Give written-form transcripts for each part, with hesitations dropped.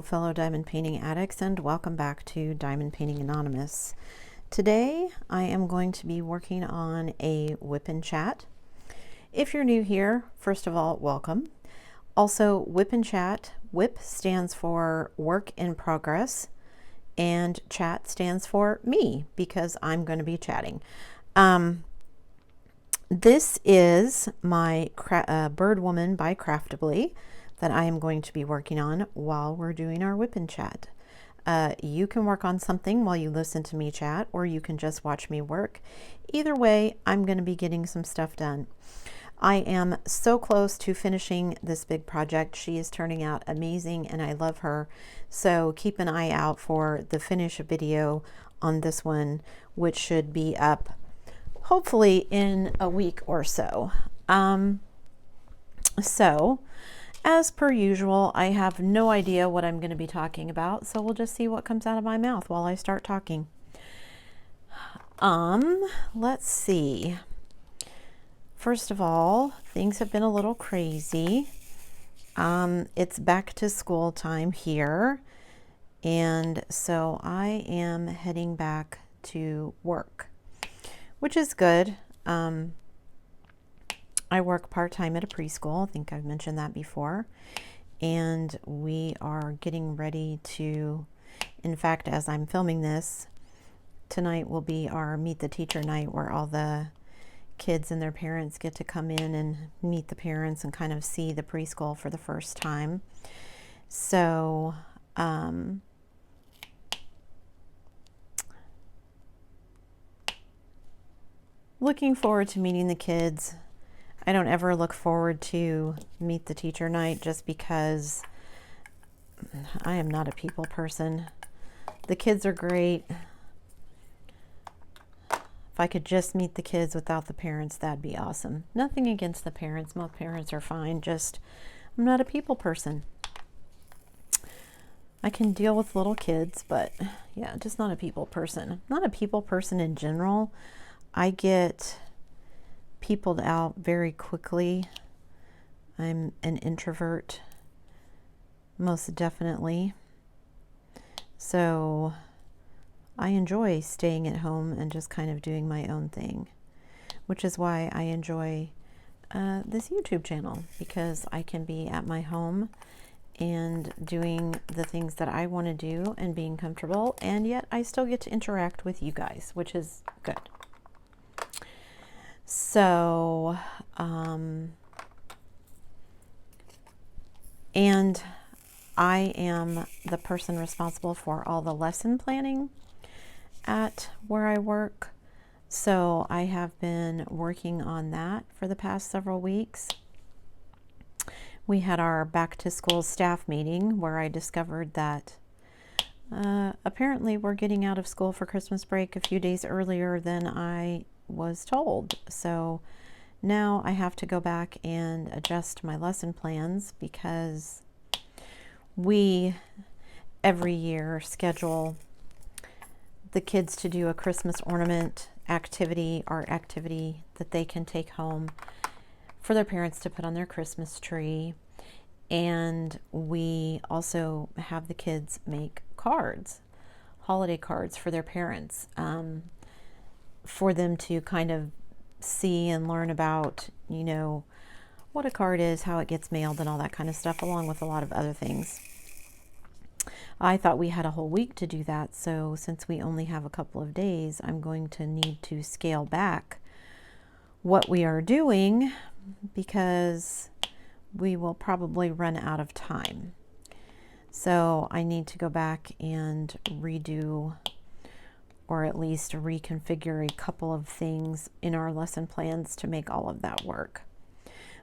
Hello, fellow diamond painting addicts, and welcome back to Diamond Painting Anonymous. Today, I am going to be working on a WIP and chat. If you're new here, first of all, welcome. Also, WIP and chat, WIP stands for work in progress, and chat stands for me, because I'm going to be chatting. This is my Bird Woman by Craftibly that I am going to be working on while we're doing our WIP and chat. You can work on something while you listen to me chat, or you can just watch me work. Either way, I'm going to be getting some stuff done. I am so close to finishing this big project. She is turning out amazing and I love her. So keep an eye out for the finish video on this one, which should be up hopefully in a week or so. As per usual, I have no idea what I'm going to be talking about, so we'll just see what comes out of my mouth while I start talking. Let's see. First of all, things have been a little crazy. It's back to school time here, and so I am heading back to work, which is good. I work part-time at a preschool. I think I've mentioned that before. And we are getting ready to, in fact, as I'm filming this, tonight will be our Meet the Teacher night, where all the kids and their parents get to come in and meet the parents and kind of see the preschool for the first time. So, looking forward to meeting the kids. I don't ever look forward to Meet the Teacher night just because I am not a people person. The kids are great. If I could just meet the kids without the parents, that'd be awesome. Nothing against the parents. My parents are fine. Just, I'm not a people person. I can deal with little kids, but yeah, just not a people person. Not a people person in general. I get peopled out very quickly. I'm an introvert, most definitely. So I enjoy staying at home and just kind of doing my own thing, which is why I enjoy this YouTube channel, because I can be at my home and doing the things that I want to do and being comfortable, and yet I still get to interact with you guys, which is good. So, and I am the person responsible for all the lesson planning at where I work. So I have been working on that for the past several weeks. We had our back to school staff meeting where I discovered that apparently we're getting out of school for Christmas break a few days earlier than I was told. So now I have to go back and adjust my lesson plans, because we every year schedule the kids to do a Christmas ornament activity, art activity that they can take home for their parents to put on their Christmas tree. And we also have the kids make cards, holiday cards for their parents, for them to kind of see and learn about, you know, what a card is, how it gets mailed, and all that kind of stuff, along with a lot of other things. I thought we had a whole week to do that, so since we only have a couple of days, I'm going to need to scale back what we are doing, because we will probably run out of time. So I need to go back and redo, or at least reconfigure a couple of things in our lesson plans to make all of that work,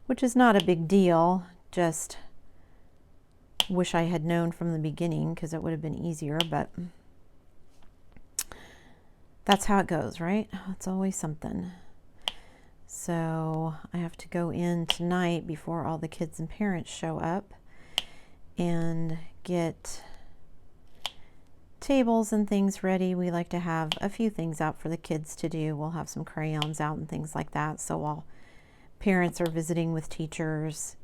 which is not a big deal. Just wish I had known from the beginning, because it would have been easier, but that's how it goes, right? It's always something. So I have to go in tonight before all the kids and parents show up and get tables and things ready. We like to have a few things out for the kids to do. We'll have some crayons out and things like that. So while parents are visiting with teachers,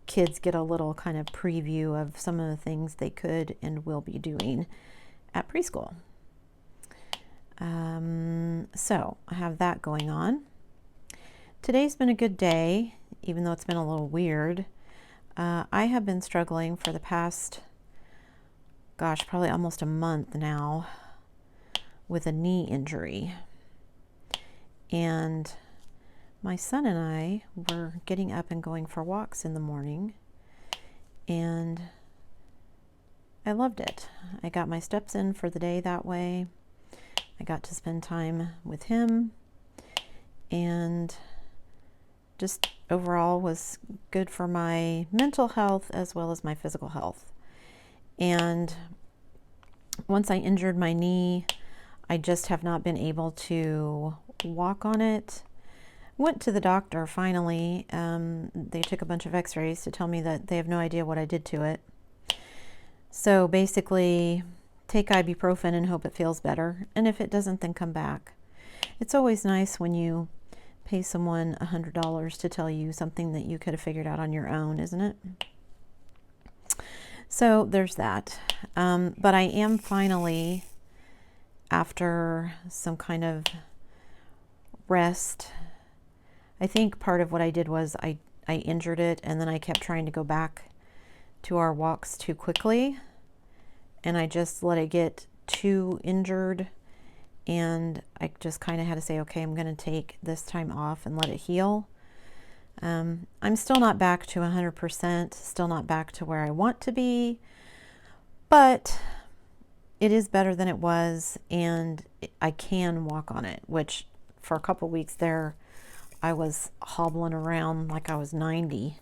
kids get a little kind of preview of some of the things they could and will be doing at preschool. So I have that going on. Today's been a good day, even though it's been a little weird. I have been struggling for the past, gosh, probably almost a month now with a knee injury. And my son and I were getting up and going for walks in the morning, and I loved it. I got my steps in for the day that way. I got to spend time with him, and just overall was good for my mental health as well as my physical health. And once I injured my knee, I just have not been able to walk on it. Went to the doctor finally. They took a bunch of x-rays to tell me that they have no idea what I did to it. So basically, take ibuprofen and hope it feels better. And if it doesn't, then come back. It's always nice when you pay someone $100 to tell you something that you could have figured out on your own, isn't it? So there's that. But I am finally, after some kind of rest, I think part of what I did was I injured it, and then I kept trying to go back to our walks too quickly, and I just let it get too injured, and I just kind of had to say, okay, I'm going to take this time off and let it heal. I'm still not back to 100%, still not back to where I want to be, but it is better than it was, and I can walk on it, which for a couple weeks there, I was hobbling around like I was 90.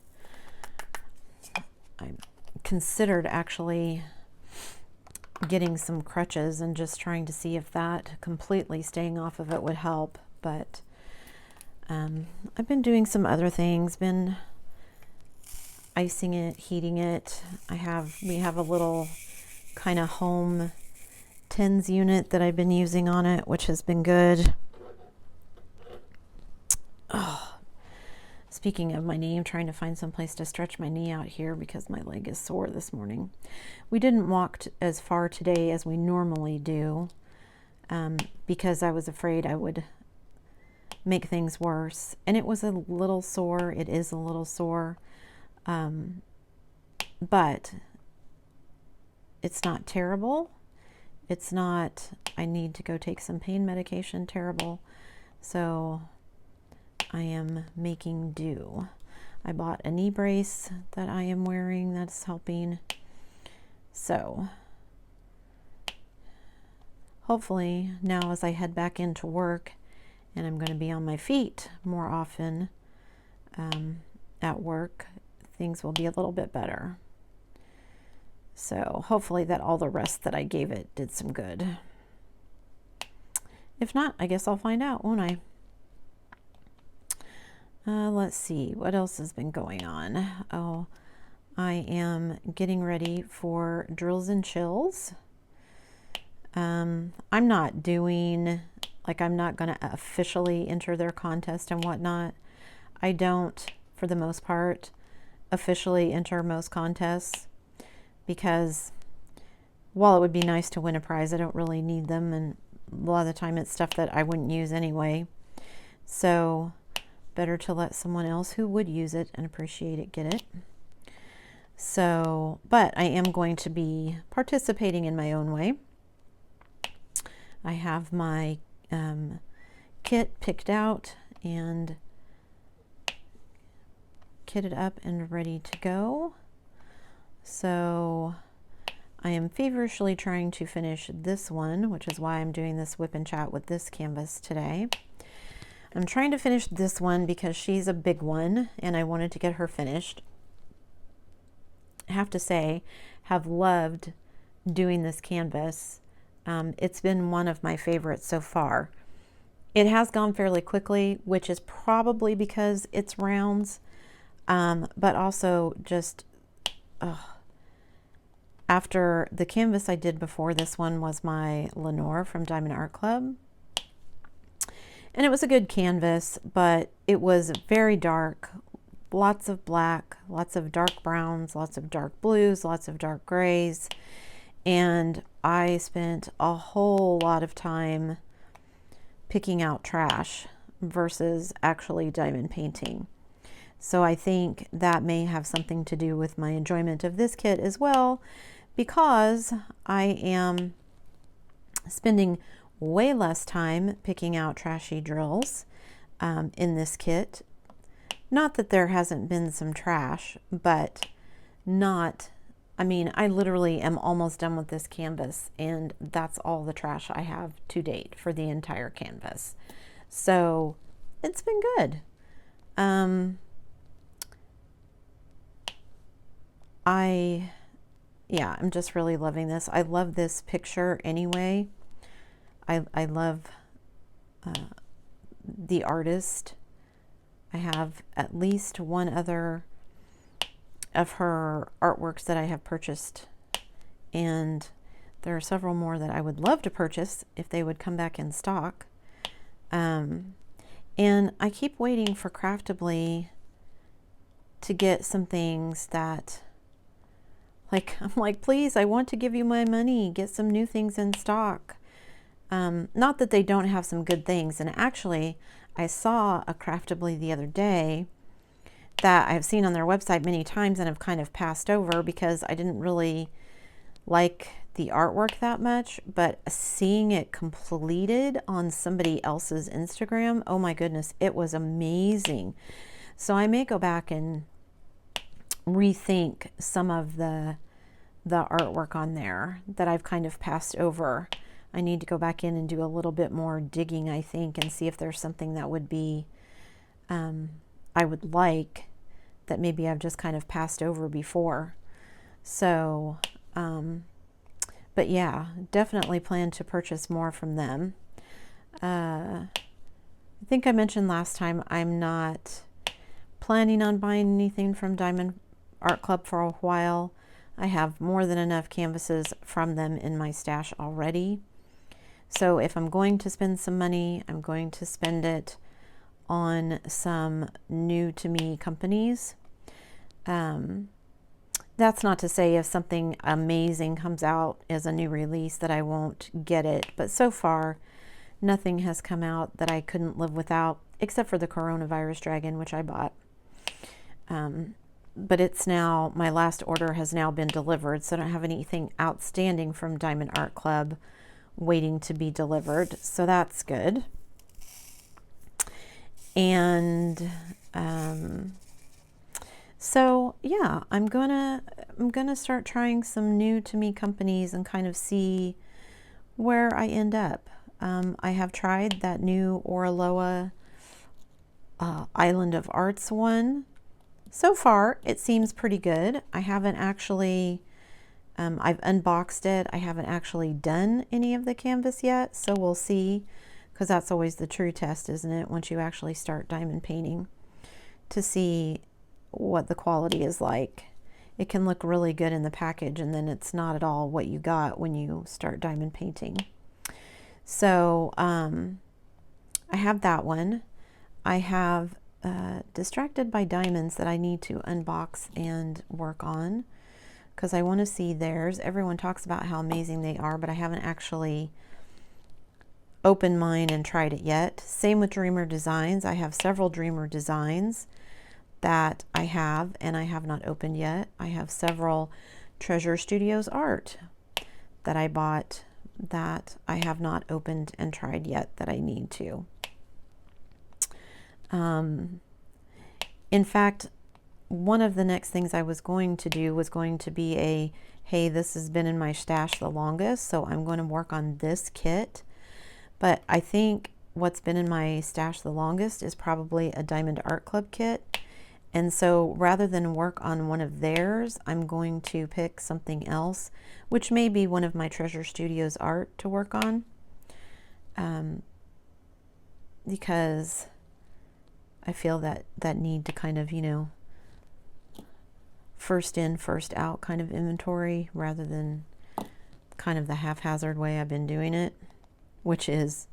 I considered actually getting some crutches and just trying to see if that completely staying off of it would help, but I've been doing some other things, been icing it, heating it. We have a little kind of home tins unit that I've been using on it, which has been good. Oh, speaking of my knee, I'm trying to find some place to stretch my knee out here because my leg is sore this morning. We didn't walk as far today as we normally do because I was afraid I would make things worse. And it was a little sore. It is a little sore. But it's not terrible. It's not, I need to go take some pain medication, terrible. So I am making do. I bought a knee brace that I am wearing that's helping. So hopefully now as I head back into work, and I'm going to be on my feet more often at work, things will be a little bit better. So hopefully that all the rest that I gave it did some good. If not, I guess I'll find out, won't I? Let's see, what else has been going on? Oh, I am getting ready for drills and chills. I'm not doing, like, I'm not going to officially enter their contest and whatnot. I don't, for the most part, officially enter most contests because while it would be nice to win a prize, I don't really need them, and a lot of the time it's stuff that I wouldn't use anyway. So better to let someone else who would use it and appreciate it get it. So, but I am going to be participating in my own way. I have my kit picked out and kitted up and ready to go. So I am feverishly trying to finish this one, which is why I'm doing this whip and chat with this canvas today. I'm trying to finish this one because she's a big one and I wanted to get her finished. I have to say, have loved doing this canvas. It's been one of my favorites so far. It has gone fairly quickly, which is probably because it's rounds, but also just after the canvas I did before this one was my Lenore from Diamond Art Club. And it was a good canvas, but it was very dark, lots of black, lots of dark browns, lots of dark blues, lots of dark grays. And I spent a whole lot of time picking out trash versus actually diamond painting. So I think that may have something to do with my enjoyment of this kit as well, because I am spending way less time picking out trashy drills in this kit. Not that there hasn't been some trash, but not, I mean, I literally am almost done with this canvas, and that's all the trash I have to date for the entire canvas. So it's been good. I'm just really loving this. I love this picture anyway. I love the artist. I have at least one other of her artworks that I have purchased, and there are several more that I would love to purchase if they would come back in stock. And I keep waiting for Craftibly to get some things that, like, I'm like, please, I want to give you my money, get some new things in stock. Not that they don't have some good things. And actually, I saw a Craftibly the other day that I've seen on their website many times and have kind of passed over because I didn't really like the artwork that much, but seeing it completed on somebody else's Instagram, oh my goodness, it was amazing. So I may go back and rethink some of the artwork on there that I've kind of passed over. I need to go back in and do a little bit more digging, I think, and see if there's something that would be I would like that maybe I've just kind of passed over before. So but yeah, definitely plan to purchase more from them. I think I mentioned last time I'm not planning on buying anything from Diamond Art Club for a while. I have more than enough canvases from them in my stash already. So if I'm going to spend some money, I'm going to spend it on some new to me companies. That's not to say if something amazing comes out as a new release that I won't get it, but so far nothing has come out that I couldn't live without, except for the coronavirus dragon, which I bought. But it's now, my last order has now been delivered, so I don't have anything outstanding from Diamond Art Club waiting to be delivered, so that's good. And so yeah, I'm gonna start trying some new to me companies and kind of see where I end up. I have tried that new Oraloa Island of Arts one. So far, it seems pretty good. I haven't actually, I've unboxed it. I haven't actually done any of the canvas yet, so we'll see, because that's always the true test, isn't it? Once you actually start diamond painting, to see what the quality is like. It can look really good in the package, and then it's not at all what you got when you start diamond painting. So I have that one. I have Distracted by Diamonds that I need to unbox and work on, because I want to see theirs. Everyone talks about how amazing they are, but I haven't actually opened mine and tried it yet. Same with Dreamer Designs. I have several Dreamer Designs that I have and I have not opened yet. I have several Treasure Studios art that I bought that I have not opened and tried yet that I need to. In fact, one of the next things I was going to do was going to be a, hey, this has been in my stash the longest, so I'm going to work on this kit. But I think what's been in my stash the longest is probably a Diamond Art Club kit. And so rather than work on one of theirs, I'm going to pick something else, which may be one of my Treasure Studios art to work on. Because I feel that need to kind of, you know, first in, first out kind of inventory, rather than kind of the haphazard way I've been doing it, which is,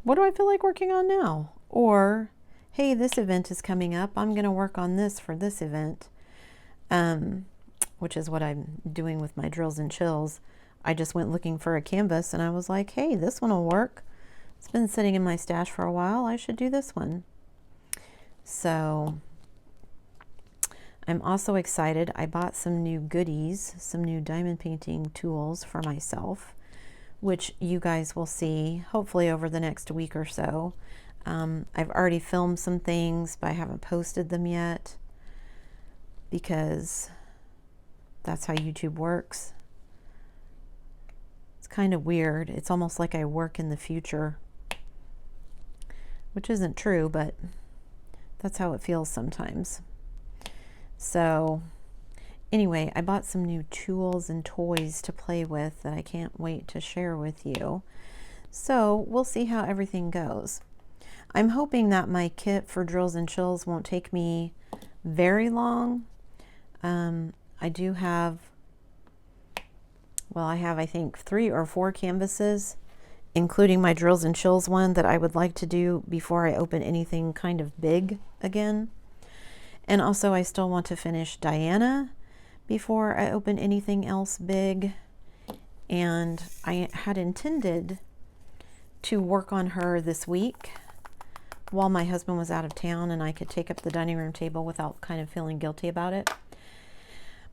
what do I feel like working on now? Or, hey, this event is coming up. I'm going to work on this for this event, which is what I'm doing with my drills and chills. I just went looking for a canvas and I was like, hey, this one will work. It's been sitting in my stash for a while. I should do this one. So I'm also excited. I bought some new goodies, some new diamond painting tools for myself, which you guys will see hopefully over the next week or so. I've already filmed some things, but I haven't posted them yet because that's how YouTube works. It's kind of weird. It's almost like I work in the future, which isn't true, but that's how it feels sometimes. So anyway, I bought some new tools and toys to play with that I can't wait to share with you. So we'll see how everything goes. I'm hoping that my kit for drills and chills won't take me very long. I do have, well, I have, I think, 3 or 4 canvases, including my drills and chills one that I would like to do before I open anything kind of big again. And also I still want to finish Diana before I open anything else big. And I had intended to work on her this week while my husband was out of town and I could take up the dining room table without kind of feeling guilty about it.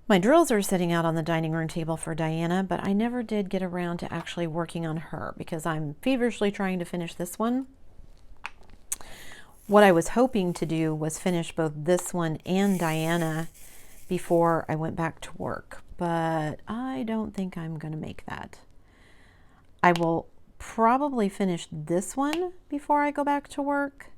My drills are sitting out on the dining room table for Diana, but I never did get around to actually working on her because I'm feverishly trying to finish this one. What I was hoping to do was finish both this one and Diana before I went back to work, but I don't think I'm going to make that. I will probably finish this one before I go back to work.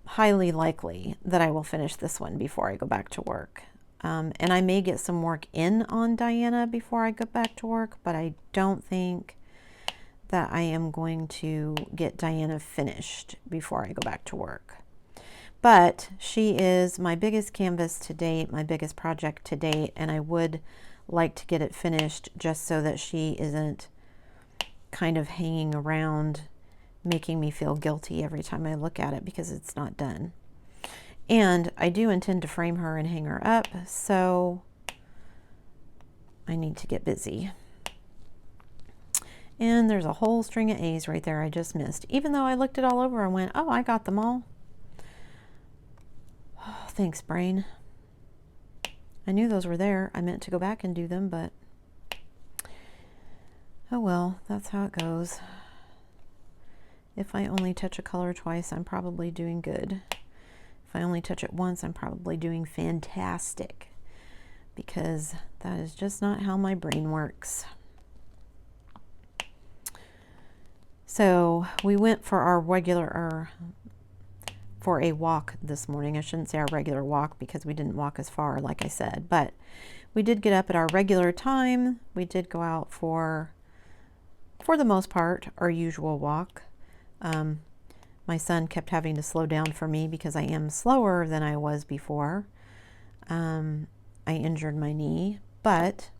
Highly likely that I will finish this one before I go back to work. And I may get some work in on Diana before I go back to work, but I don't think that I am going to get Diana finished before I go back to work. But she is my biggest canvas to date, my biggest project to date, and I would like to get it finished just so that she isn't kind of hanging around making me feel guilty every time I look at it because it's not done. And I do intend to frame her and hang her up, so I need to get busy. And there's a whole string of A's right there I just missed, even though I looked it all over and went, oh, I got them all. Oh, thanks, brain. I knew those were there. I meant to go back and do them, but oh well, that's how it goes. If I only touch a color twice, I'm probably doing good. If I only touch it once, I'm probably doing fantastic, because that is just not how my brain works. So we went for our for a walk this morning. I shouldn't say our regular walk because we didn't walk as far, like I said, but we did get up at our regular time. We did go out for the most part, our usual walk. My son kept having to slow down for me because I am slower than I was before. I injured my knee, but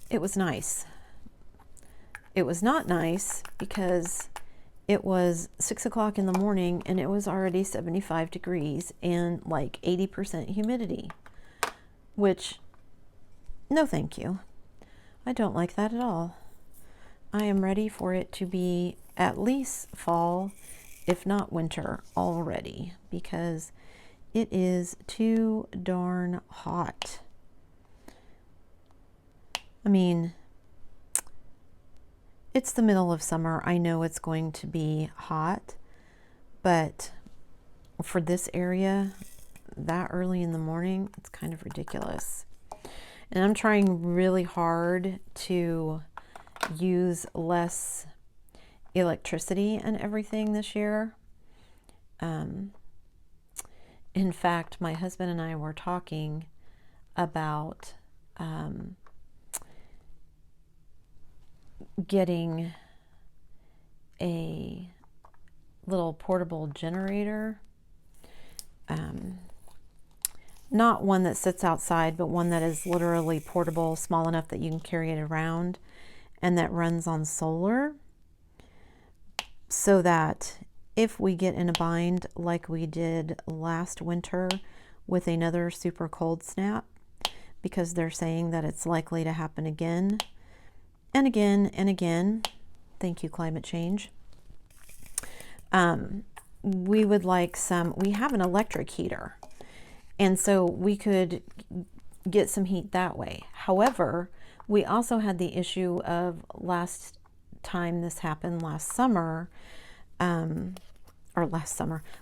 it was nice. It was not nice because it was 6 o'clock in the morning and it was already 75 degrees and like 80% humidity, which, no thank you. I don't like that at all. I am ready for it to be at least fall, if not winter already, because it is too darn hot. I mean, it's the middle of summer. I know it's going to be hot, but for this area, that early in the morning, it's kind of ridiculous. And I'm trying really hard to use less electricity and everything this year. In fact, my husband and I were talking about getting a little portable generator. Not one that sits outside, but one that is literally portable, small enough that you can carry it around, and that runs on solar, so that if we get in a bind like we did last winter with another super cold snap, because they're saying that it's likely to happen again and again and again. Thank you, climate change. We would like we have an electric heater, and so we could get some heat that way. However, we also had the issue of last time this happened last summer,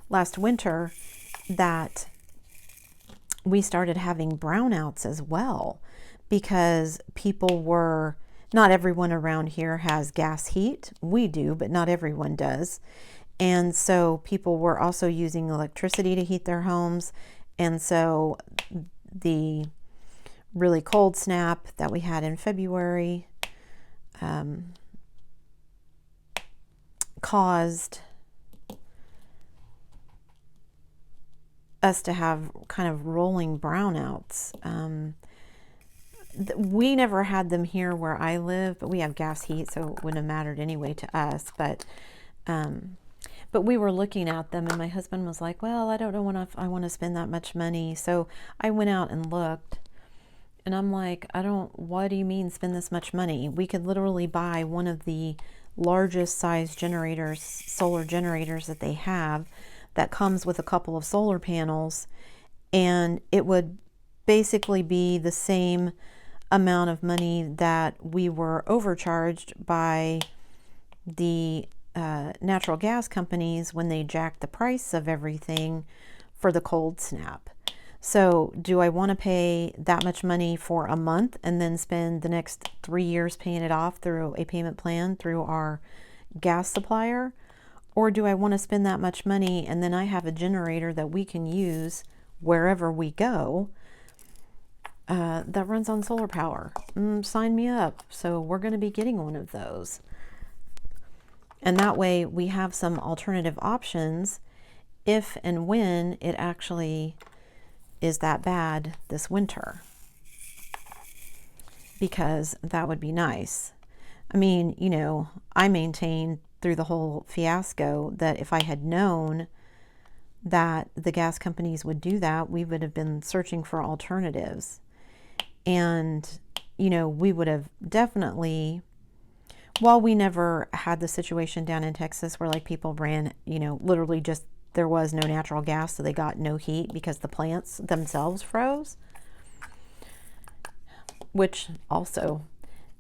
last winter, that we started having brownouts as well, because people were, not everyone around here has gas heat. We do, but not everyone does. And so people were also using electricity to heat their homes. And so the really cold snap that we had in February caused us to have kind of rolling brownouts. We never had them here where I live, but we have gas heat, so it wouldn't have mattered anyway to us. But we were looking at them, and my husband was like, well, I don't know if I want to spend that much money. So I went out and looked, and I'm like, what do you mean spend this much money? We could literally buy one of the largest size generators, solar generators that they have, that comes with a couple of solar panels, and it would basically be the same amount of money that we were overcharged by the natural gas companies when they jacked the price of everything for the cold snap. So do I want to pay that much money for a month and then spend the next 3 years paying it off through a payment plan through our gas supplier? Or do I want to spend that much money and then I have a generator that we can use wherever we go that runs on solar power? Sign me up. So we're going to be getting one of those. And that way we have some alternative options if and when it actually is that bad this winter, because that would be nice. I mean, you know, I maintained through the whole fiasco that if I had known that the gas companies would do that, we would have been searching for alternatives. And, you know, we would have definitely, while we never had the situation down in Texas where like people ran, you know, literally just there was no natural gas, so they got no heat because the plants themselves froze, which also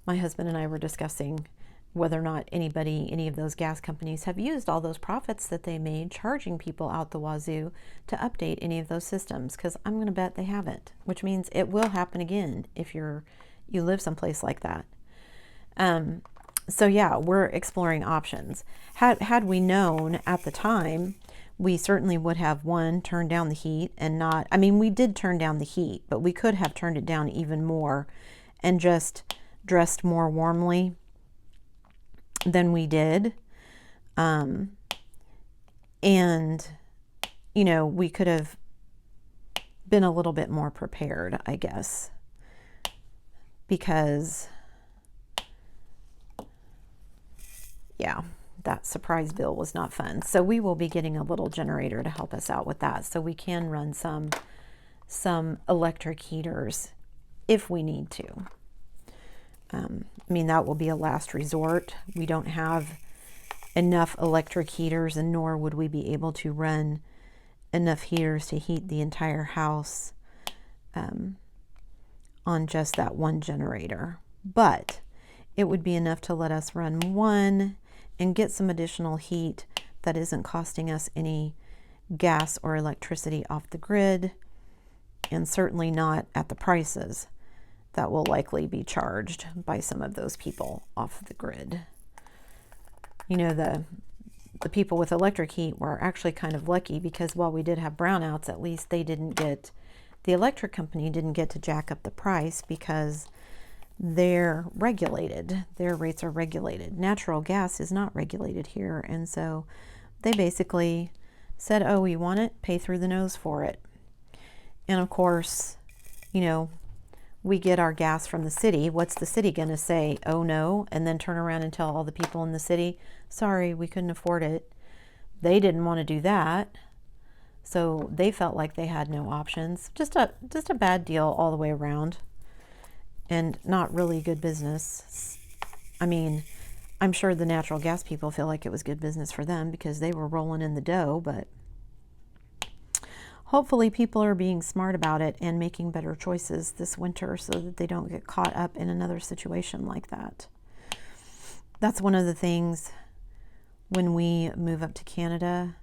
my husband and I were discussing whether or not any of those gas companies have used all those profits that they made charging people out the wazoo to update any of those systems, because I'm going to bet they haven't, which means it will happen again if you live someplace like that. So yeah, we're exploring options. Had we known at the time, we certainly would have, one, turned down the heat and not, I mean, we did turn down the heat, but we could have turned it down even more and just dressed more warmly than we did. And, you know, we could have been a little bit more prepared, I guess, because, yeah, that surprise bill was not fun. So we will be getting a little generator to help us out with that, so we can run some electric heaters if we need to. I mean, that will be a last resort. We don't have enough electric heaters, and nor would we be able to run enough heaters to heat the entire house on just that one generator. But it would be enough to let us run one and get some additional heat that isn't costing us any gas or electricity off the grid, and certainly not at the prices that will likely be charged by some of those people off the grid. You know, the people with electric heat were actually kind of lucky, because while we did have brownouts, at least the electric company didn't get to jack up the price, because they're regulated. Their rates are regulated. Natural gas is not regulated here, and so they basically said, oh, you want it? Pay through the nose for it. And of course, you know, we get our gas from the city. What's the city going to say? Oh no, and then turn around and tell all the people in the city, sorry, we couldn't afford it. they didn't want to do that. So they felt like they had no options. Just a bad deal all the way around, and not really good business. I mean, I'm sure the natural gas people feel like it was good business for them because they were rolling in the dough, but hopefully people are being smart about it and making better choices this winter so that they don't get caught up in another situation like that. That's one of the things when we move up to Canada,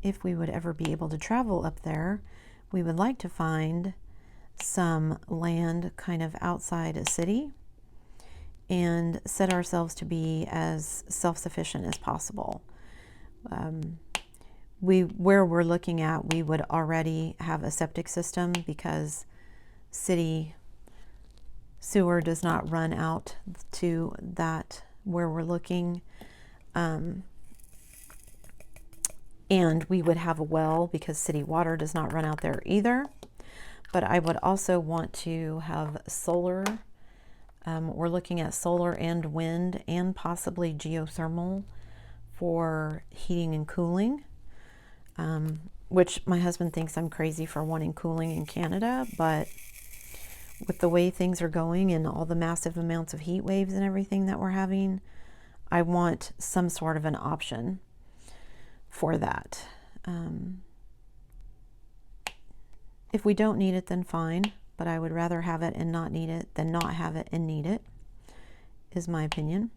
if we would ever be able to travel up there, we would like to find some land kind of outside a city and set ourselves to be as self-sufficient as possible. Where we're looking at, we would already have a septic system because city sewer does not run out to that where we're looking. And we would have a well because city water does not run out there either. But I would also want to have solar. We're looking at solar and wind and possibly geothermal for heating and cooling, which my husband thinks I'm crazy for wanting cooling in Canada, but with the way things are going and all the massive amounts of heat waves and everything that we're having, I want some sort of an option for that. If we don't need it, then fine, but I would rather have it and not need it than not have it and need it, is my opinion.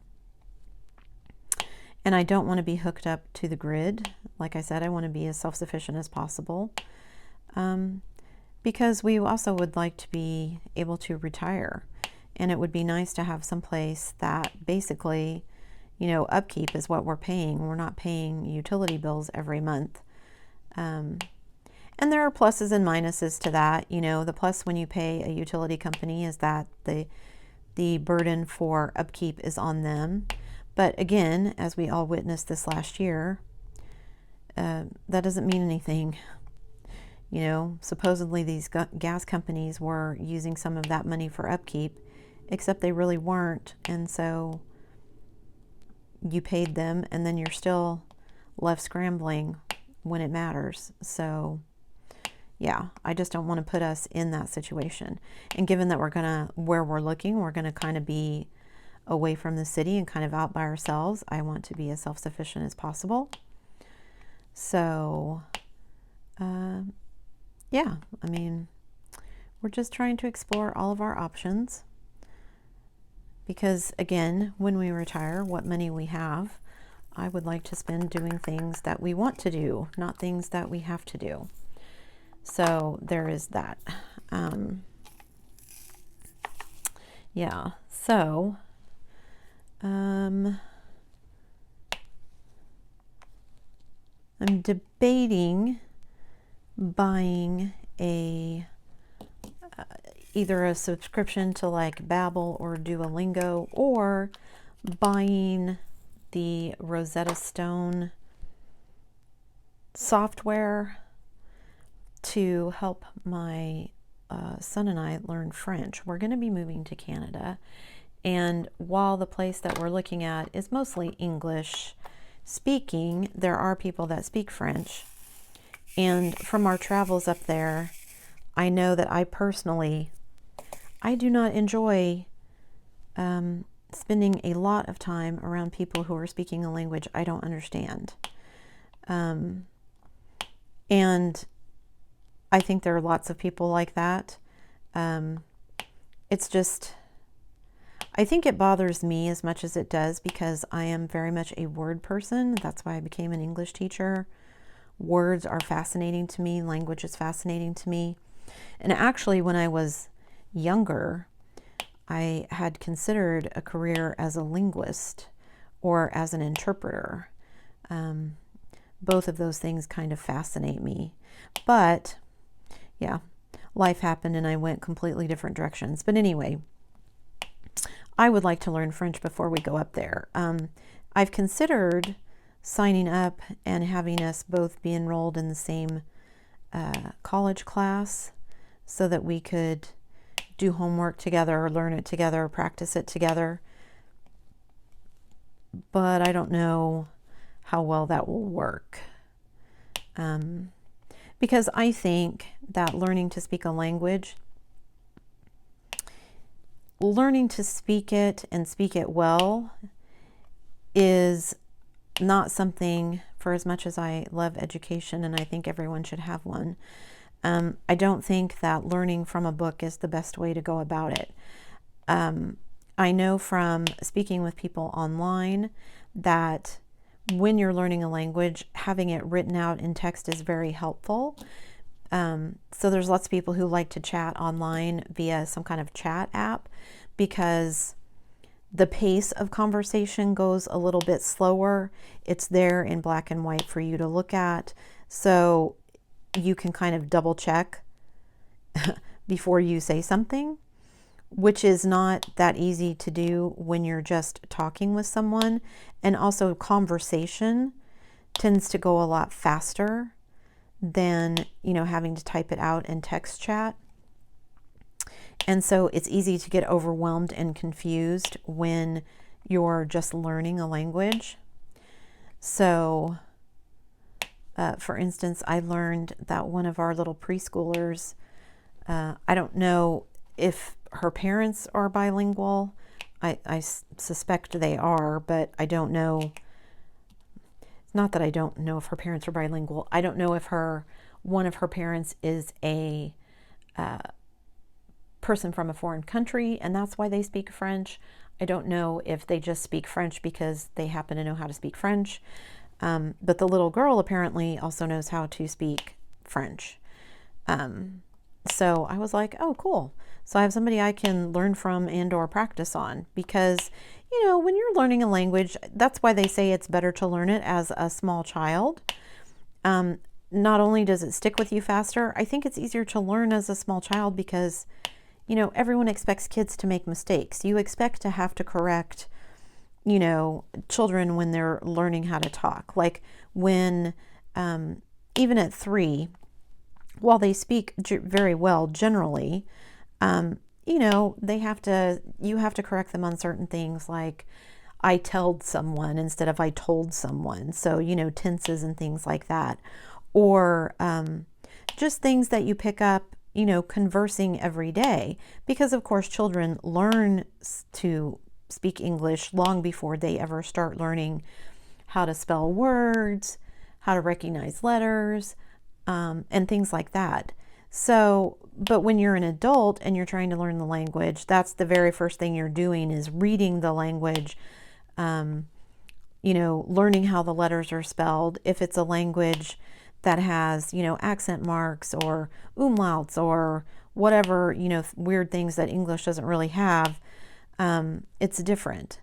And I don't want to be hooked up to the grid. Like I said, I want to be as self-sufficient as possible, because we also would like to be able to retire. And it would be nice to have some place that basically, you know, upkeep is what we're paying. We're not paying utility bills every month. And there are pluses and minuses to that. You know, the plus when you pay a utility company is that the burden for upkeep is on them. But again, as we all witnessed this last year, that doesn't mean anything. You know, supposedly these gas companies were using some of that money for upkeep, except they really weren't. And so you paid them and then you're still left scrambling when it matters. So yeah, I just don't want to put us in that situation. And given that where we're looking, we're going to kind of be away from the city and kind of out by ourselves, I want to be as self-sufficient as possible. So, yeah, I mean, we're just trying to explore all of our options. Because again, when we retire, what money we have, I would like to spend doing things that we want to do, not things that we have to do. So there is that. Yeah, so I'm debating buying either a subscription to like Babbel or Duolingo, or buying the Rosetta Stone software to help my son and I learn French. We're going to be moving to Canada, and while the place that we're looking at is mostly English speaking, there are people that speak French. And from our travels up there, I know that I do not enjoy spending a lot of time around people who are speaking a language I don't understand. And I think there are lots of people like that. It's just, I think it bothers me as much as it does because I am very much a word person. That's why I became an English teacher. Words are fascinating to me. Language is fascinating to me. And actually, when I was younger, I had considered a career as a linguist or as an interpreter. Both of those things kind of fascinate me. But yeah, life happened and I went completely different directions. But anyway, I would like to learn French before we go up there. I've considered signing up and having us both be enrolled in the same college class so that we could do homework together or learn it together or practice it together. but I don't know how well that will work. Because I think that learning to speak a language, learning to speak it and speak it well is not something, for as much as I love education and I think everyone should have one, I don't think that learning from a book is the best way to go about it. I know from speaking with people online that when you're learning a language, having it written out in text is very helpful. So there's lots of people who like to chat online via some kind of chat app because the pace of conversation goes a little bit slower. It's there in black and white for you to look at. So you can kind of double check before you say something, which is not that easy to do when you're just talking with someone. And also conversation tends to go a lot faster than, you know, having to type it out in text chat. And so it's easy to get overwhelmed and confused when you're just learning a language. So, for instance, I learned that one of our little preschoolers, I don't know if her parents are bilingual. I suspect they are, but I don't know. It's not that I don't know if her parents are bilingual. I don't know if one of her parents is a person from a foreign country and that's why they speak French. I don't know if they just speak French because they happen to know how to speak French. But the little girl apparently also knows how to speak French. So I was like, oh, cool. So I have somebody I can learn from and or practice on, because, you know, when you're learning a language, that's why they say it's better to learn it as a small child. Not only does it stick with you faster, I think it's easier to learn as a small child because, you know, everyone expects kids to make mistakes. You expect to have to correct, you know, children when they're learning how to talk. Like when, even at 3, while they speak very well generally, you know, you have to correct them on certain things, like I telled someone instead of I told someone. So, you know, tenses and things like that. Or just things that you pick up, you know, conversing every day. Because of course children learn to speak English long before they ever start learning how to spell words, how to recognize letters, and things like that. So, but when you're an adult and you're trying to learn the language, that's the very first thing you're doing is reading the language, you know, learning how the letters are spelled. If it's a language that has, you know, accent marks or umlauts or whatever, you know, weird things that English doesn't really have, it's different.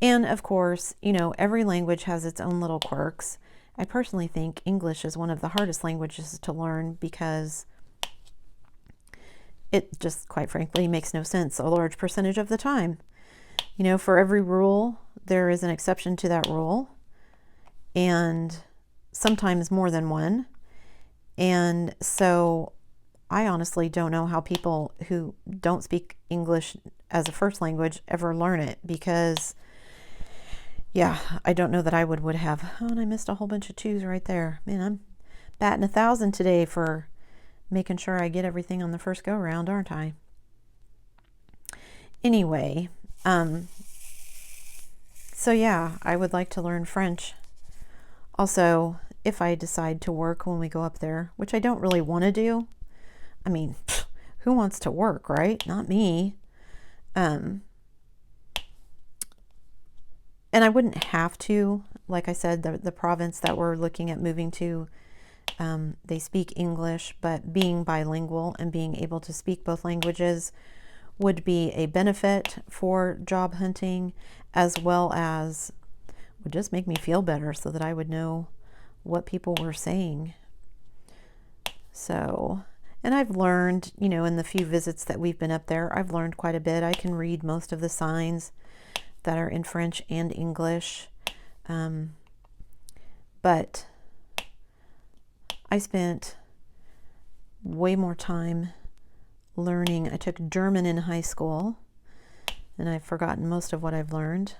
And of course, you know, every language has its own little quirks. I personally think English is one of the hardest languages to learn because it just, quite frankly, makes no sense a large percentage of the time. You know, for every rule, there is an exception to that rule, and sometimes more than one. And so I honestly don't know how people who don't speak English as a first language ever learn it, because yeah, I don't know that I would have. Oh, and I missed a whole bunch of 2s right there. Man, I'm batting 1,000 today for making sure I get everything on the first go round, aren't I? Anyway, so yeah, I would like to learn French. Also, if I decide to work when we go up there, which I don't really want to do. I mean, who wants to work, right? Not me. And I wouldn't have to. Like I said, the province that we're looking at moving to, they speak English, but being bilingual and being able to speak both languages would be a benefit for job hunting, as well as would just make me feel better so that I would know what people were saying. So, and I've learned, you know, in the few visits that we've been up there, I've learned quite a bit. I can read most of the signs that are in French and English. But I spent way more time learning. I took German in high school, and I've forgotten most of what I've learned.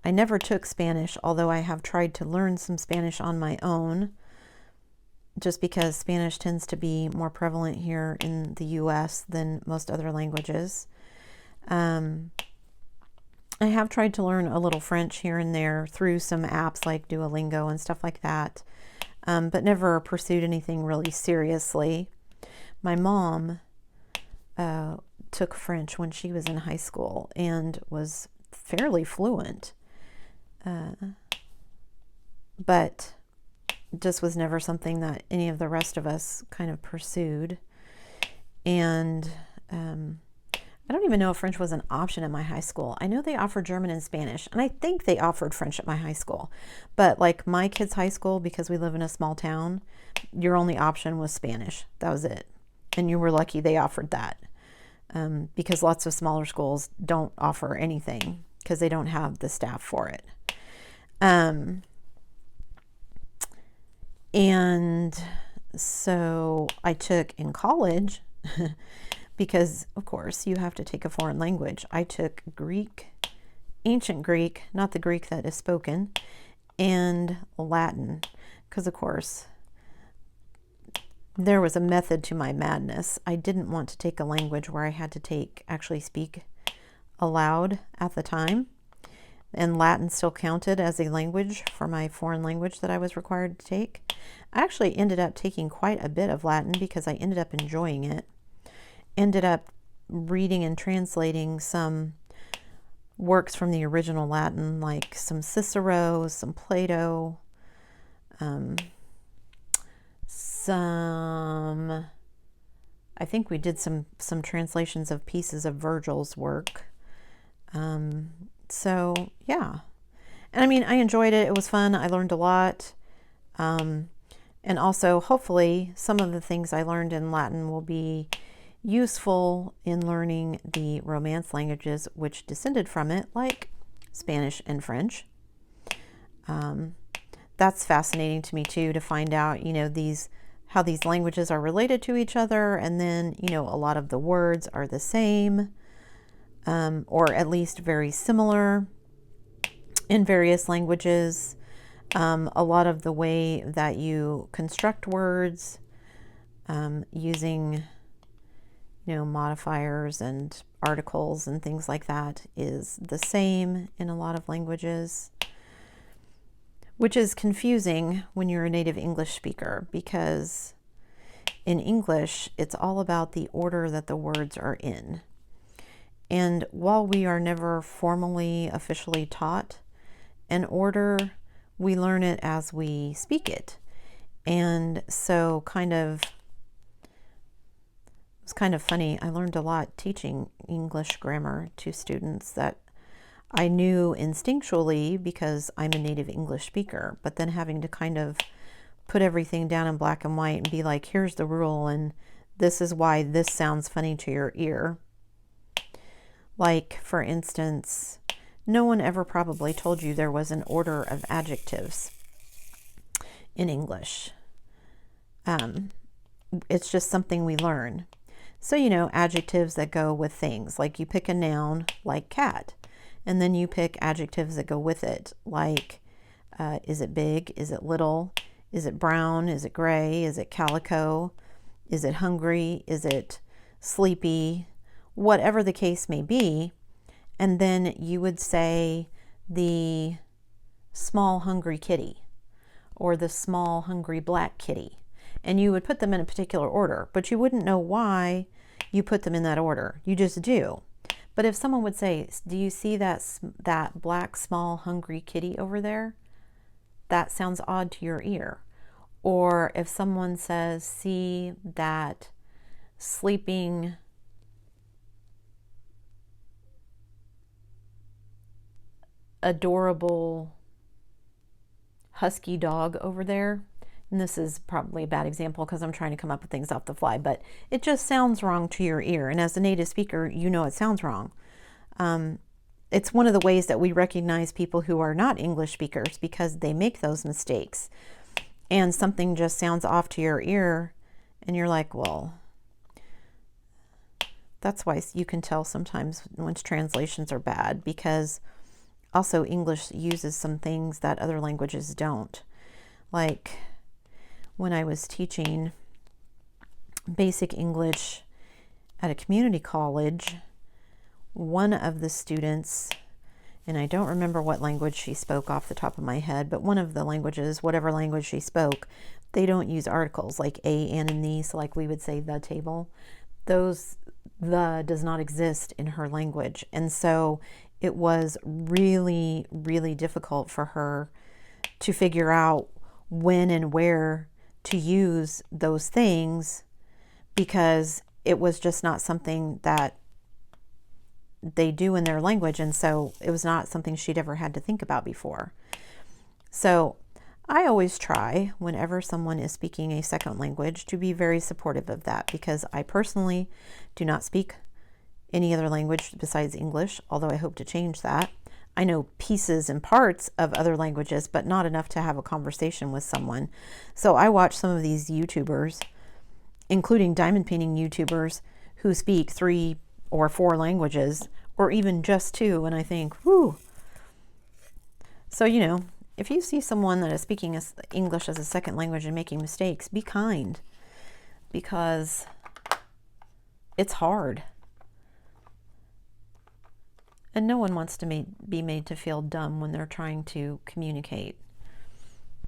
I never took Spanish, although I have tried to learn some Spanish on my own, just because Spanish tends to be more prevalent here in the US than most other languages. I have tried to learn a little French here and there through some apps like Duolingo and stuff like that, but never pursued anything really seriously. My mom took French when she was in high school and was fairly fluent, but just was never something that any of the rest of us kind of pursued. And I don't even know if French was an option at my high school. I know they offered German and Spanish, and I think they offered French at my high school. But like my kids' high school, because we live in a small town, your only option was Spanish. That was it. And you were lucky they offered that, because lots of smaller schools don't offer anything because they don't have the staff for it. And so I took in college, because of course you have to take a foreign language. I took Greek, ancient Greek, not the Greek that is spoken, and Latin, because of course there was a method to my madness. I didn't want to take a language where I had to actually speak aloud at the time. And Latin still counted as a language for my foreign language that I was required to take. I actually ended up taking quite a bit of Latin because I ended up enjoying it. Ended up reading and translating some works from the original Latin, like some Cicero, some Plato, I think we did some translations of pieces of Virgil's work. So yeah, and I mean, I enjoyed it. It was fun. I learned a lot. And also, hopefully, some of the things I learned in Latin will be useful in learning the Romance languages which descended from it, like Spanish and French. That's fascinating to me too, to find out, how these languages are related to each other, and then, a lot of the words are the same, or at least very similar in various languages. A lot of the way that you construct words using modifiers and articles and things like that is the same in a lot of languages, which is confusing when you're a native English speaker, because in English, it's all about the order that the words are in. And while we are never formally, officially taught an order, we learn it as we speak it. And so it's kind of funny. I learned a lot teaching English grammar to students that I knew instinctually because I'm a native English speaker, but then having to kind of put everything down in black and white and be like, here's the rule, and this is why this sounds funny to your ear. Like, for instance, no one ever probably told you there was an order of adjectives in English. It's just something we learn. So, adjectives that go with things, like you pick a noun like cat, and then you pick adjectives that go with it, like is it big, is it little, is it brown, is it gray, is it calico, is it hungry, is it sleepy, whatever the case may be. And then you would say the small hungry kitty or the small hungry black kitty, and you would put them in a particular order, but you wouldn't know why you put them in that order. You just do. But if someone would say, do you see that black small hungry kitty over there? That sounds odd to your ear. Or if someone says, see that sleeping adorable husky dog over there, and this is probably a bad example because I'm trying to come up with things off the fly, but it just sounds wrong to your ear. And as a native speaker, it sounds wrong. It's one of the ways that we recognize people who are not English speakers, because they make those mistakes and something just sounds off to your ear and you're like, well, that's why you can tell sometimes when translations are bad, because also English uses some things that other languages don't. Like when I was teaching basic English at a community college, one of the students, and I don't remember what language she spoke off the top of my head, but one of the languages, whatever language she spoke, they don't use articles like a, an, and the. So like we would say the table. The does not exist in her language. And so it was really, really difficult for her to figure out when and where to use those things, because it was just not something that they do in their language. And so it was not something she'd ever had to think about before. So I always try, whenever someone is speaking a second language, to be very supportive of that, because I personally do not speak any other language besides English, although I hope to change that. I know pieces and parts of other languages, but not enough to have a conversation with someone. So I watch some of these YouTubers, including diamond painting YouTubers, who speak 3 or 4 languages, or even just 2, and I think, whew. So, you know, if you see someone that is speaking English as a second language and making mistakes, be kind, because it's hard. And no one wants to be made to feel dumb when they're trying to communicate.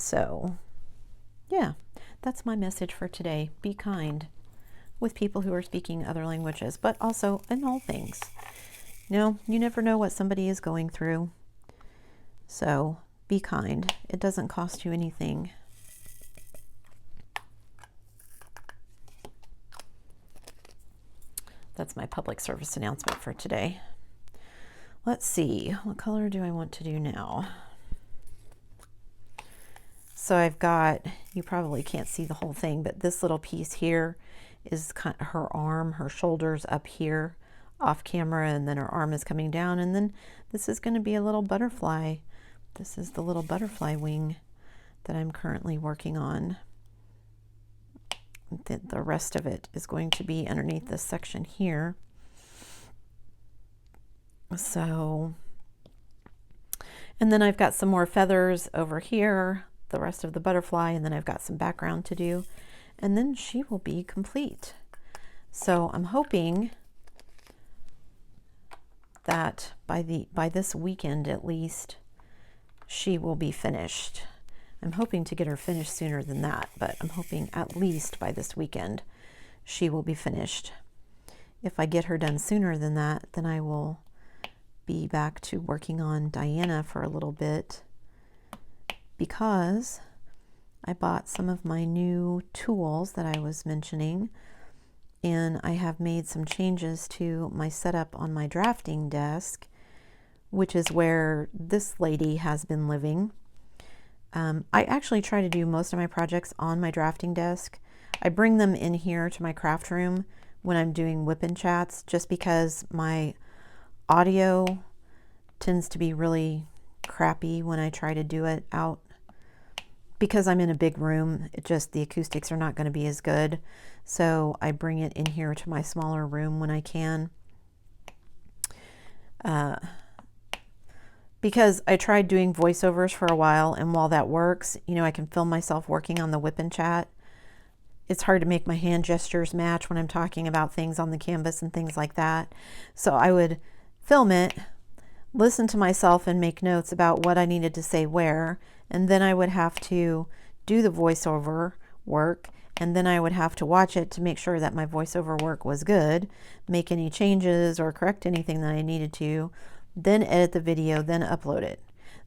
So, yeah, that's my message for today. Be kind with people who are speaking other languages, but also in all things. You know, you never know what somebody is going through. So be kind. It doesn't cost you anything. That's my public service announcement for today. Let's see, what color do I want to do now? So I've got, you probably can't see the whole thing, but this little piece here is kind of her arm, her shoulders up here off camera, and then her arm is coming down, and then this is going to be a little butterfly. This is the little butterfly wing that I'm currently working on. The rest of it is going to be underneath this section here. So, and then I've got some more feathers over here, the rest of the butterfly, and then I've got some background to do, and then she will be complete. So I'm hoping that by this weekend at least, she will be finished. I'm hoping to get her finished sooner than that, but I'm hoping at least by this weekend she will be finished. If I get her done sooner than that, then I will be back to working on Diana for a little bit, because I bought some of my new tools that I was mentioning, and I have made some changes to my setup on my drafting desk, which is where this lady has been living. I actually try to do most of my projects on my drafting desk. I bring them in here to my craft room when I'm doing WIP and chats, just because my audio tends to be really crappy when I try to do it out. Because I'm in a big room, the acoustics are not going to be as good. So I bring it in here to my smaller room when I can. Because I tried doing voiceovers for a while, and while that works, you know, I can film myself working on the WIP and chat. It's hard to make my hand gestures match when I'm talking about things on the canvas and things like that. So I would film it, listen to myself, and make notes about what I needed to say where, and then I would have to do the voiceover work, and then I would have to watch it to make sure that my voiceover work was good, make any changes or correct anything that I needed to, then edit the video, then upload it.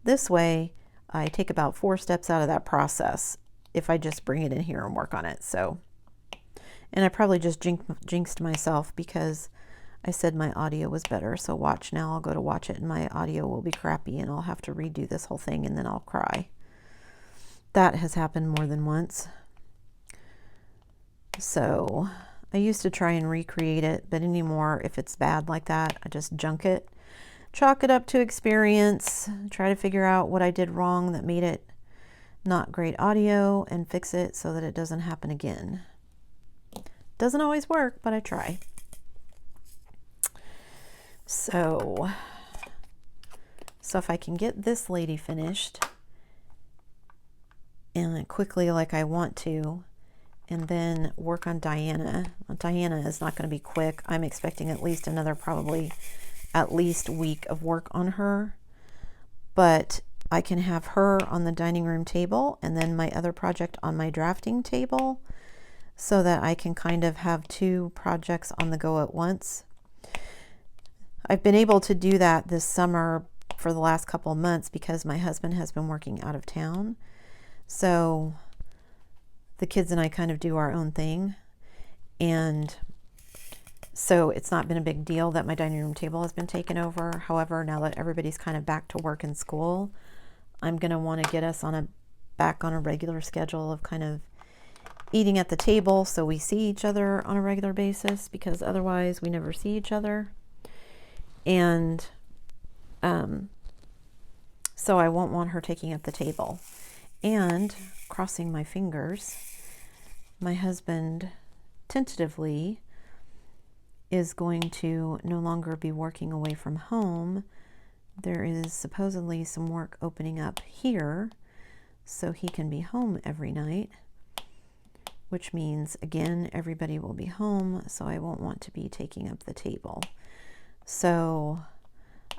This way, I take about 4 steps out of that process if I just bring it in here and work on it. So, and I probably just jinxed myself because I said my audio was better. So watch now, I'll go to watch it and my audio will be crappy and I'll have to redo this whole thing and then I'll cry. That has happened more than once. So I used to try and recreate it, but anymore, if it's bad like that, I just junk it, chalk it up to experience, try to figure out what I did wrong that made it not great audio and fix it so that it doesn't happen again. Doesn't always work, but I try. So So if I can get this lady finished and quickly like I want to, and then work on Diana. Diana is not going to be quick. I'm expecting at least another probably at least week of work on her. But I can have her on the dining room table and then my other project on my drafting table so that I can kind of have two projects on the go at once. I've been able to do that this summer for the last couple of months because my husband has been working out of town. So the kids and I kind of do our own thing. And so it's not been a big deal that my dining room table has been taken over. However, now that everybody's kind of back to work and school, I'm going to want to get us back on a regular schedule of kind of eating at the table so we see each other on a regular basis, because otherwise we never see each other. And so I won't want her taking up the table. And crossing my fingers, my husband tentatively is going to no longer be working away from home. There is supposedly some work opening up here, so he can be home every night, which means, again, everybody will be home, so I won't want to be taking up the table. So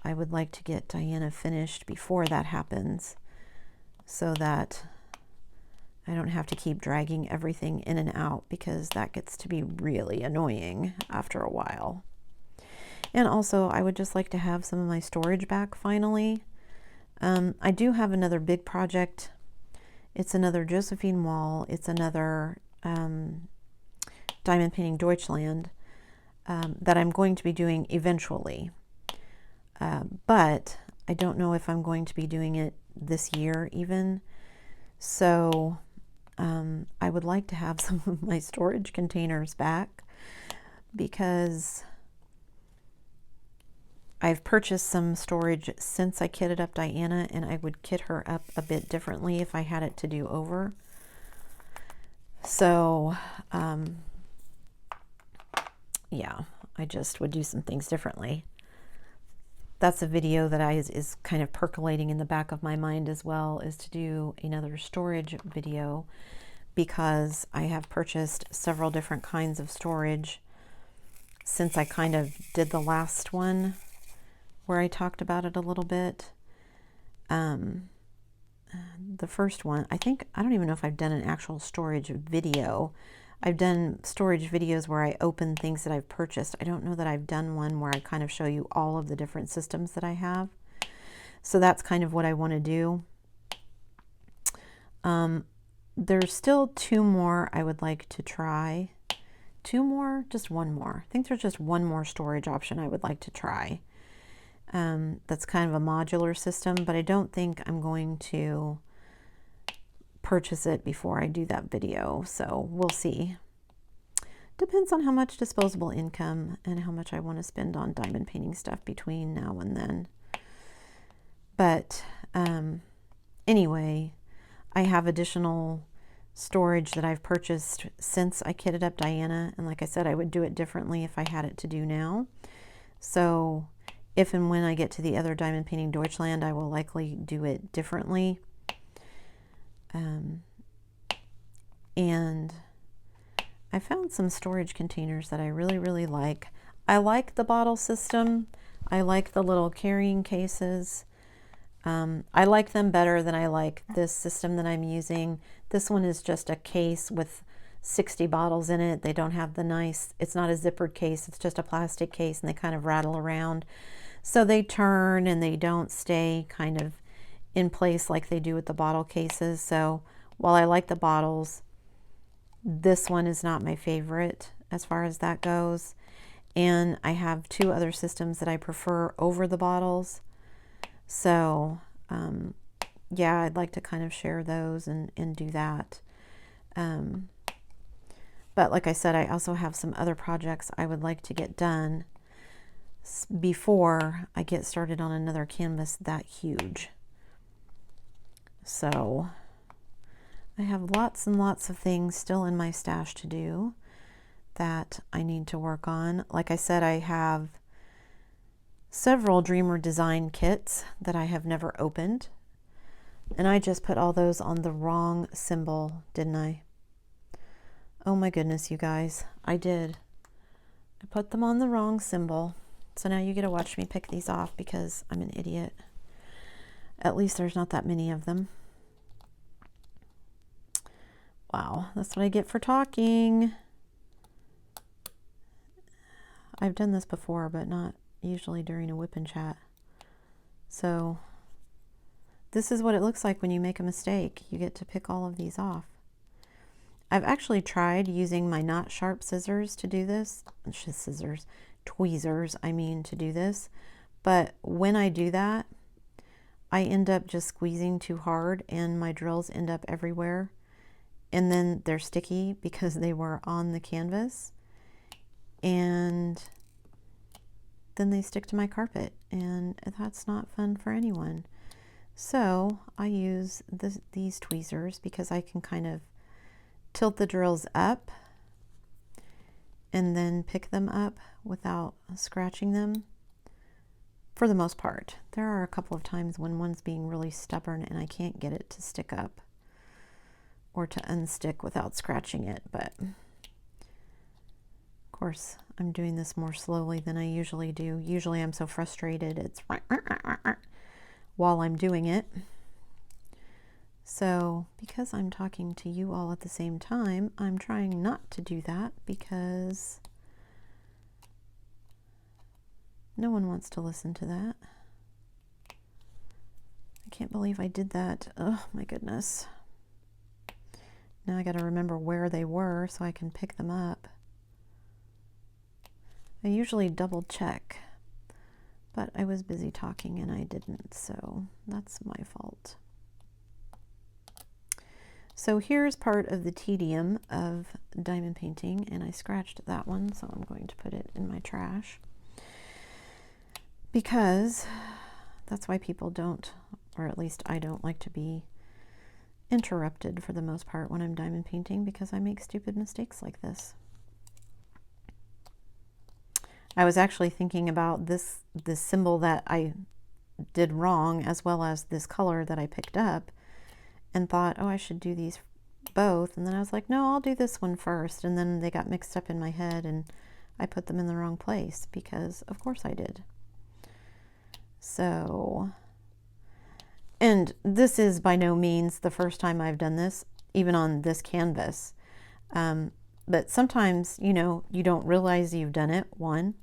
I would like to get Diana finished before that happens so that I don't have to keep dragging everything in and out, because that gets to be really annoying after a while. And also, I would just like to have some of my storage back finally. I do have another big project. It's another Josephine wall. It's another Diamond Painting Deutschland that I'm going to be doing eventually. But I don't know if I'm going to be doing it this year even. So I would like to have some of my storage containers back, because I've purchased some storage since I kitted up Diana, and I would kit her up a bit differently if I had it to do over. So yeah, I just would do some things differently. That's a video that is kind of percolating in the back of my mind as well, is to do another storage video, because I have purchased several different kinds of storage since I kind of did the last one where I talked about it a little bit. The first one, I don't even know if I've done an actual storage video. I've done storage videos where I open things that I've purchased. I don't know that I've done one where I kind of show you all of the different systems that I have. So that's kind of what I want to do. There's still two more I would like to try. Two more? Just one more. I think there's just one more storage option I would like to try. That's kind of a modular system, but I don't think I'm going to purchase it before I do that video, so we'll see. Depends on how much disposable income and how much I want to spend on diamond painting stuff between now and then. But anyway, I have additional storage that I've purchased since I kitted up Diana, and like I said, I would do it differently if I had it to do now. So if and when I get to the other Diamond Painting Deutschland, I will likely do it differently. And I found some storage containers that I really, really like. I like the bottle system. I like the little carrying cases. I like them better than I like this system that I'm using. This one is just a case with 60 bottles in it. They don't have the nice, it's not a zippered case, it's just a plastic case, and they kind of rattle around. So they turn and they don't stay kind of in place like they do with the bottle cases. So while I like the bottles, this one is not my favorite as far as that goes. And I have two other systems that I prefer over the bottles. So yeah, I'd like to kind of share those and do that. But like I said, I also have some other projects I would like to get done before I get started on another canvas that huge. So I have lots and lots of things still in my stash to do that I need to work on. Like I said, I have several Dreamer design kits that I have never opened. And I just put all those on the wrong symbol, didn't I? Oh my goodness, you guys, I did. I put them on the wrong symbol. So now you get to watch me pick these off because I'm an idiot. At least there's not that many of them. Wow, that's what I get for talking. I've done this before, but not usually during a WIP and chat. So this is what it looks like when you make a mistake. You get to pick all of these off. I've actually tried using my not sharp scissors to do this. Tweezers, I mean, to do this. But when I do that, I end up just squeezing too hard and my drills end up everywhere. And then they're sticky because they were on the canvas. And then they stick to my carpet. And that's not fun for anyone. So I use these tweezers because I can kind of tilt the drills up and then pick them up without scratching them for the most part. There are a couple of times when one's being really stubborn and I can't get it to stick up or to unstick without scratching it, but of course I'm doing this more slowly than I usually do. Usually I'm so frustrated it's while I'm doing it. So because I'm talking to you all at the same time, I'm trying not to do that because no one wants to listen to that. I can't believe I did that. Oh my goodness. Now I got to remember where they were so I can pick them up. I usually double check, but I was busy talking and I didn't, so that's my fault. So here's part of the tedium of diamond painting, and I scratched that one, so I'm going to put it in my trash. Because that's why people don't, or at least I don't like to be interrupted for the most part when I'm diamond painting, because I make stupid mistakes like this. I was actually thinking about this symbol that I did wrong, as well as this color that I picked up, and thought, oh, I should do these both. And then I was like, no, I'll do this one first. And then they got mixed up in my head and I put them in the wrong place because of course I did. So, and this is by no means the first time I've done this, even on this canvas. But sometimes, you know, you don't realize you've done it, one.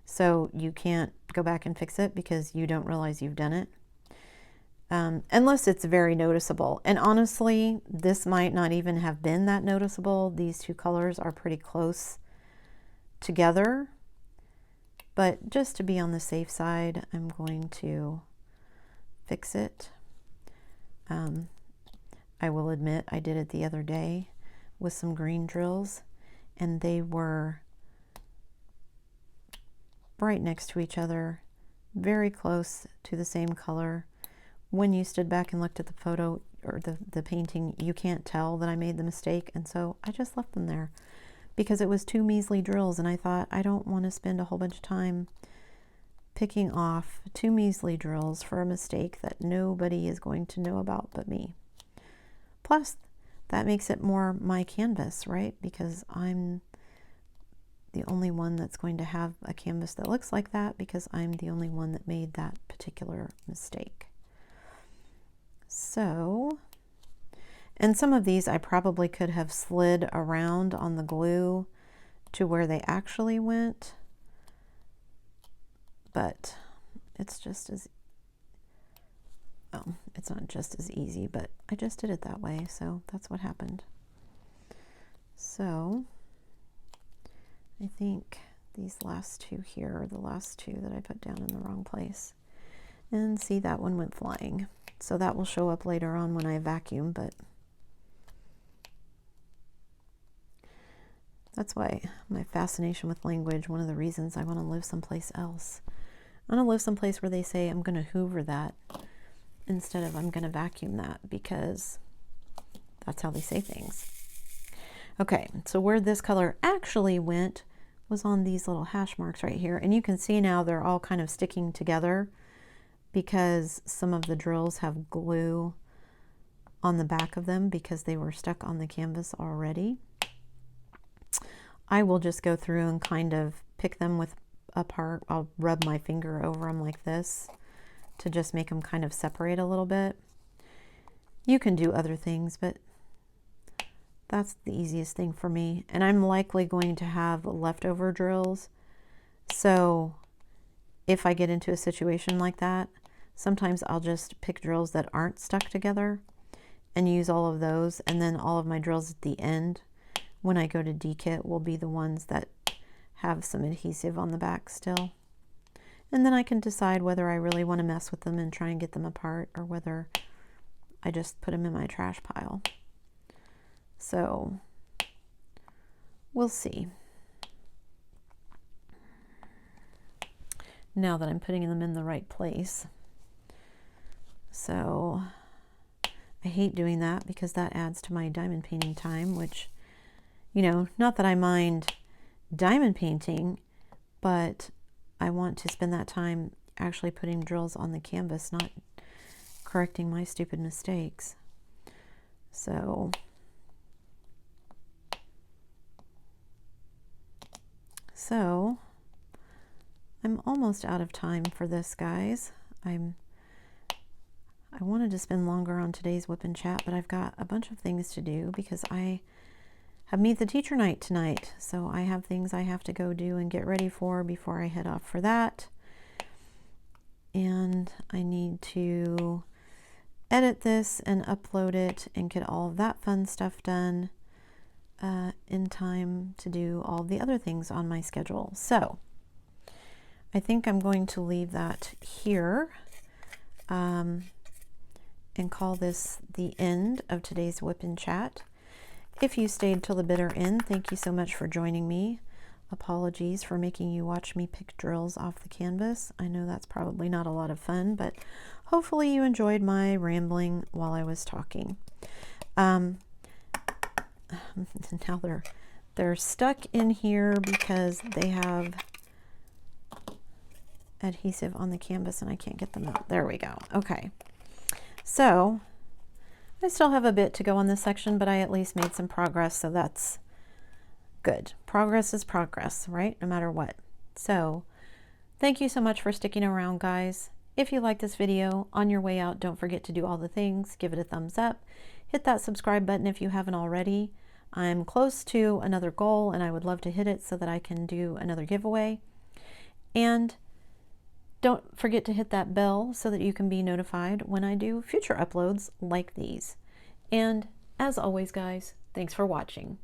So you can't go back and fix it because you don't realize you've done it. Unless it's very noticeable. And honestly, this might not even have been that noticeable. These two colors are pretty close together. But just to be on the safe side, I'm going to fix it. I will admit I did it the other day with some green drills, and they were right next to each other, very close to the same color. When you stood back and looked at the photo or the painting, you can't tell that I made the mistake. And so I just left them there because it was two measly drills. And I thought, I don't want to spend a whole bunch of time picking off two measly drills for a mistake that nobody is going to know about but me. Plus, that makes it more my canvas, right? Because I'm the only one that's going to have a canvas that looks like that because I'm the only one that made that particular mistake. So, and some of these I probably could have slid around on the glue to where they actually went, but it's just as, well, it's not just as easy, but I just did it that way, so that's what happened. So, I think these last two here are the last two that I put down in the wrong place. And see, that one went flying. So that will show up later on when I vacuum, but that's why my fascination with language, one of the reasons I want to live someplace else. I want to live someplace where they say I'm going to hoover that instead of I'm going to vacuum that, because that's how they say things. Okay, so where this color actually went was on these little hash marks right here. And you can see now they're all kind of sticking together because some of the drills have glue on the back of them because they were stuck on the canvas already. I will just go through and kind of pick them with apart. I'll rub my finger over them like this to just make them kind of separate a little bit. You can do other things, but that's the easiest thing for me. And I'm likely going to have leftover drills. So if I get into a situation like that, sometimes I'll just pick drills that aren't stuck together and use all of those. And then all of my drills at the end, when I go to dekit, will be the ones that have some adhesive on the back still. And then I can decide whether I really want to mess with them and try and get them apart, or whether I just put them in my trash pile. So we'll see. Now that I'm putting them in the right place. So I hate doing that because that adds to my diamond painting time, which, you know, not that I mind diamond painting, but I want to spend that time actually putting drills on the canvas, not correcting my stupid mistakes. So I'm almost out of time for this, guys. I wanted to spend longer on today's WIP and Chat, but I've got a bunch of things to do because I have Meet the Teacher night tonight. So I have things I have to go do and get ready for before I head off for that. And I need to edit this and upload it and get all of that fun stuff done in time to do all the other things on my schedule. So I think I'm going to leave that here and call this the end of today's WIP and Chat. If you stayed till the bitter end, thank you so much for joining me. Apologies for making you watch me pick drills off the canvas. I know that's probably not a lot of fun, but hopefully you enjoyed my rambling while I was talking. Now they're stuck in here because they have adhesive on the canvas and I can't get them out. There we go. Okay. So I still have a bit to go on this section, but I at least made some progress, so that's good. Progress is progress, right? No matter what. So thank you so much for sticking around, guys. If you like this video, on your way out, don't forget to do all the things. Give it a thumbs up. Hit that subscribe button if you haven't already. I'm close to another goal and I would love to hit it so that I can do another giveaway. And don't forget to hit that bell so that you can be notified when I do future uploads like these. And as always, guys, thanks for watching.